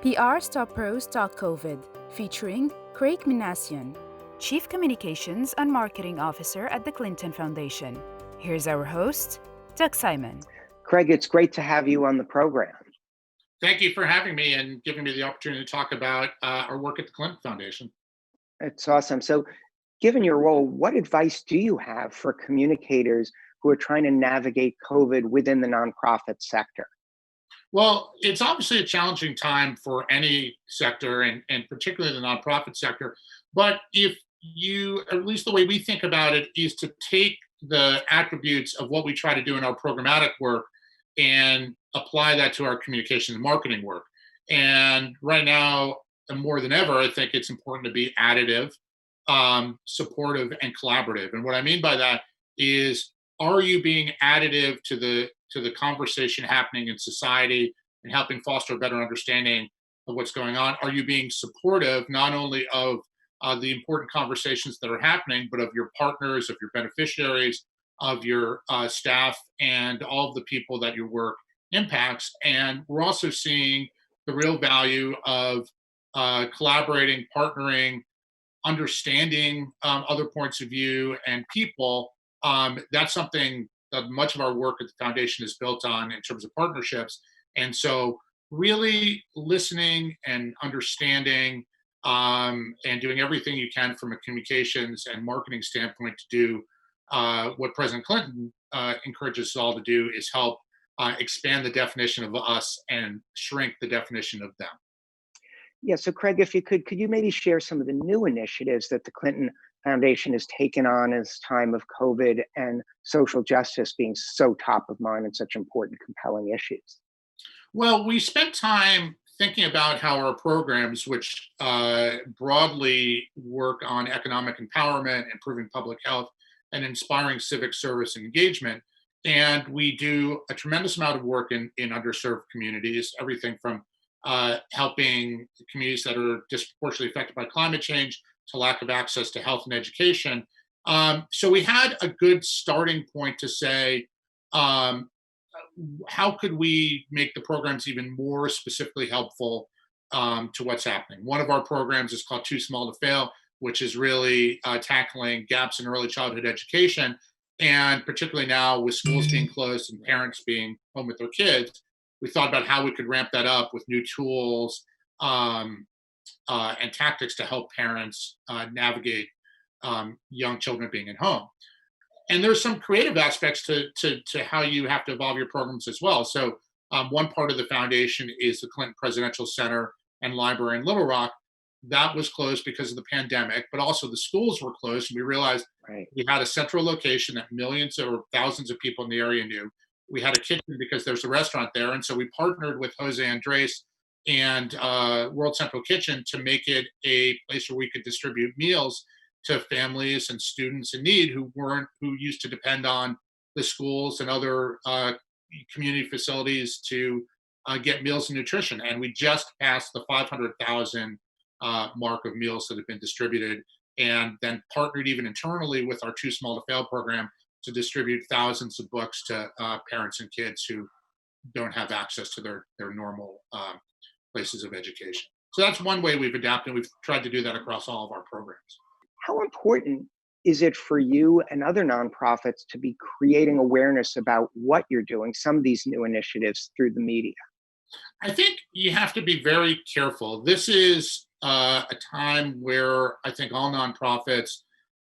PRStopPros.COVID, featuring Craig Minassian, Chief Communications and Marketing Officer at the Clinton Foundation. Here's our host, Doug Simon. Craig, it's great to have you on the program. Thank you for having me and giving me the opportunity to talk about our work at the Clinton Foundation. It's awesome. So, given your role, what advice do you have for communicators who are trying to navigate COVID within the nonprofit sector? Well, it's obviously a challenging time for any sector and particularly the nonprofit sector. But if you, at least the way we think about it, is to take the attributes of what we try to do in our programmatic work and apply that to our communication and marketing work. And right now, more than ever, I think it's important to be additive, supportive, and collaborative. And what I mean by that is, are you being additive to the conversation happening in society and helping foster a better understanding of what's going on? Are you being supportive not only of the important conversations that are happening, but of your partners, of your beneficiaries, of your staff, and all of the people that your work impacts? And we're also seeing the real value of collaborating, partnering, understanding other points of view and people. That's something that much of our work at the foundation is built on in terms of partnerships. And so really listening and understanding and doing everything you can from a communications and marketing standpoint to do what President Clinton encourages us all to do is help expand the definition of us and shrink the definition of them. Yeah, so Craig, if you could you maybe share some of the new initiatives that the Clinton Foundation has taken on in this time of COVID and social justice being so top of mind and such important, compelling issues? Well, we spent time thinking about how our programs, which broadly work on economic empowerment, improving public health, and inspiring civic service and engagement, and we do a tremendous amount of work in underserved communities, everything from helping communities that are disproportionately affected by climate change to lack of access to health and education. So we had a good starting point to say, how could we make the programs even more specifically helpful to what's happening? One of our programs is called Too Small to Fail, which is really tackling gaps in early childhood education. And particularly now with schools being closed and parents being home with their kids, we thought about how we could ramp that up with new tools and tactics to help parents navigate young children being at home. And there's some creative aspects to how you have to evolve your programs as well. So one part of the foundation is the Clinton Presidential Center and Library in Little Rock. That was closed because of the pandemic, but also the schools were closed. And we realized we had a central location that millions or thousands of people in the area knew. We had a kitchen because there's a restaurant there. And so we partnered with Jose Andres and World Central Kitchen to make it a place where we could distribute meals to families and students in need who used to depend on the schools and other community facilities to get meals and nutrition. And we just passed the 500,000 mark of meals that have been distributed, and then partnered even internally with our Too Small to Fail program to distribute thousands of books to parents and kids who don't have access to their normal places of education. So that's one way we've adapted. We've tried to do that across all of our programs. How important is it for you and other nonprofits to be creating awareness about what you're doing, some of these new initiatives through the media? I think you have to be very careful. This is a time where I think all nonprofits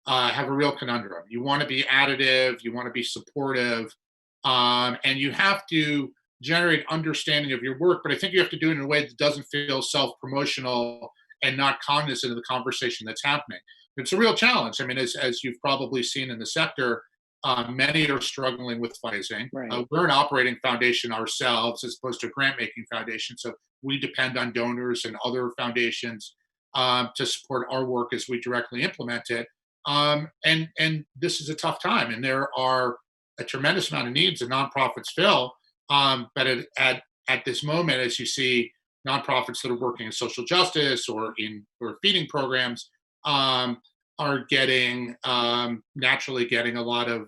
have a real conundrum. You want to be additive, you want to be supportive, and you have to generate understanding of your work. But I think you have to do it in a way that doesn't feel self-promotional and not cognizant of the conversation that's happening. It's a real challenge. I mean, as you've probably seen in the sector, many are struggling with fundraising. Right. We're an operating foundation ourselves as opposed to a grant-making foundation. So we depend on donors and other foundations to support our work as we directly implement it. And this is a tough time. And there are a tremendous amount of needs that nonprofits fill. But at this moment, as you see nonprofits that are working in social justice or feeding programs, are getting naturally getting a lot of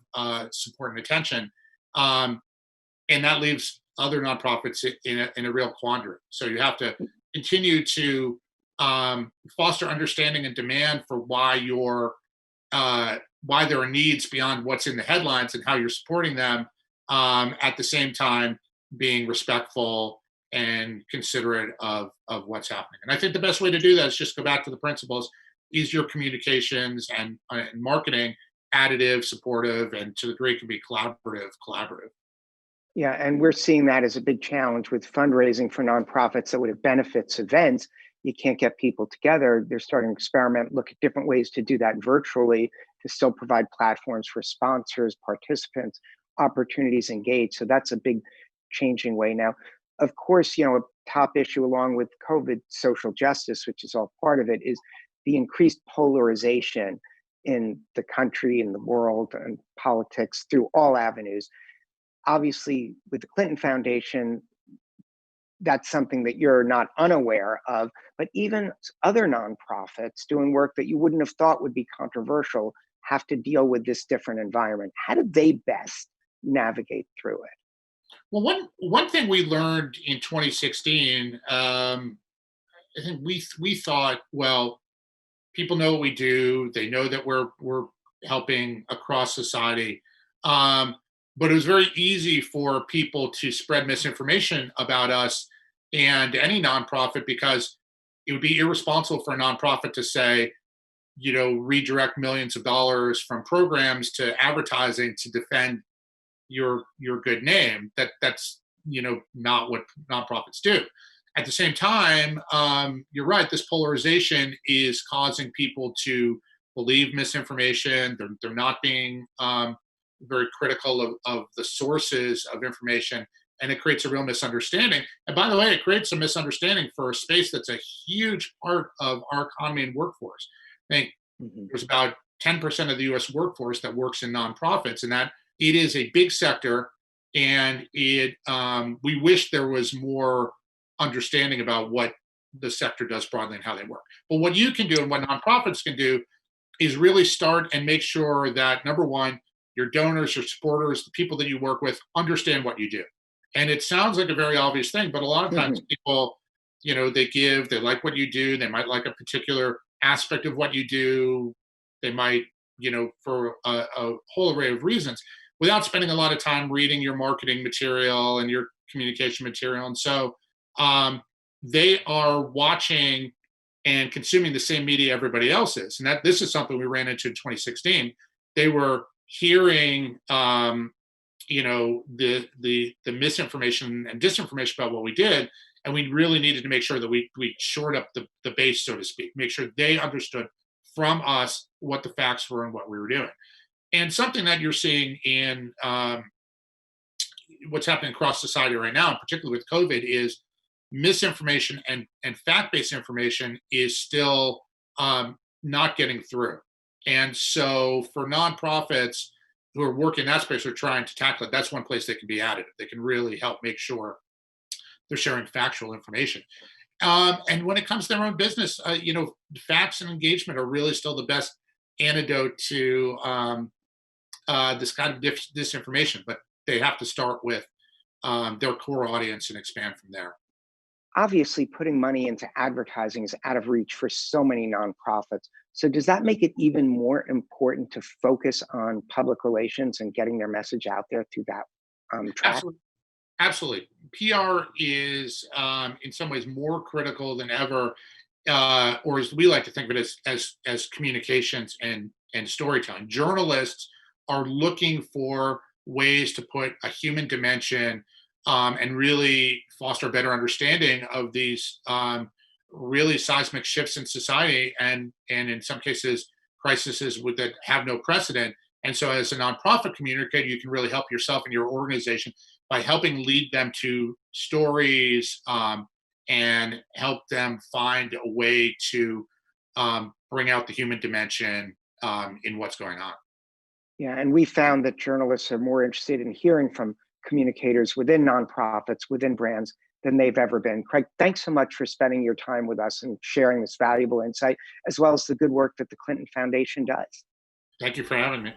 support and attention, and that leaves other nonprofits in a real quandary. So you have to continue to foster understanding and demand for why there are needs beyond what's in the headlines and how you're supporting them, at the same time being respectful and considerate of what's happening. And I think the best way to do that is just go back to the principles: ease your communications and marketing, additive, supportive, and to the degree it can be collaborative. Yeah, and we're seeing that as a big challenge with fundraising for nonprofits that would have benefits events. You can't get people together. They're starting to experiment, look at different ways to do that virtually to still provide platforms for sponsors, participants, opportunities engaged. So that's a big changing way now. Of course, a top issue along with COVID, social justice, which is all part of it, is the increased polarization in the country, in the world, and politics through all avenues. Obviously, with the Clinton Foundation, that's something that you're not unaware of, but even other nonprofits doing work that you wouldn't have thought would be controversial have to deal with this different environment. How do they best navigate through it? Well, one thing we learned in 2016, I think we thought, well, people know what we do. They know that we're helping across society. But it was very easy for people to spread misinformation about us and any nonprofit, because it would be irresponsible for a nonprofit to say, redirect millions of dollars from programs to advertising to defend your good name. That's not what nonprofits do. At the same time, you're right. This polarization is causing people to believe misinformation. They're not being very critical of the sources of information, and it creates a real misunderstanding. And by the way, it creates a misunderstanding for a space that's a huge part of our economy and workforce. I think there's about 10% of the U.S. workforce that works in nonprofits, and that it is a big sector. And we wish there was more understanding about what the sector does broadly and how they work. But what you can do and what nonprofits can do is really start and make sure that, number one, your donors, your supporters, the people that you work with understand what you do. And it sounds like a very obvious thing, but a lot of times people, they give, they like what you do. They might like a particular aspect of what you do. They might, for a whole array of reasons, without spending a lot of time reading your marketing material and your communication material. And so they are watching and consuming the same media everybody else is. And this is something we ran into in 2016. They were hearing the misinformation and disinformation about what we did, and we really needed to make sure that we shored up the base, so to speak, make sure they understood from us what the facts were and what we were doing. And something that you're seeing in what's happening across society right now, and particularly with COVID, is misinformation and fact-based information is still not getting through. And so for nonprofits who are working in that space, are trying to tackle it, that's one place they can be additive. They can really help make sure they're sharing factual information. And when it comes to their own business, facts and engagement are really still the best antidote to this kind of disinformation. But they have to start with their core audience and expand from there. Obviously, putting money into advertising is out of reach for so many nonprofits. So does that make it even more important to focus on public relations and getting their message out there through that track? Absolutely. Absolutely. PR is in some ways more critical than ever, or as we like to think of it, as communications and storytelling. Journalists are looking for ways to put a human dimension and really foster a better understanding of these really seismic shifts in society, and in some cases crises that have no precedent. And so as a nonprofit communicator, you can really help yourself and your organization by helping lead them to stories and help them find a way to bring out the human dimension in what's going on. Yeah, and we found that journalists are more interested in hearing from communicators within nonprofits, within brands, than they've ever been. Craig, thanks so much for spending your time with us and sharing this valuable insight, as well as the good work that the Clinton Foundation does. Thank you for having me.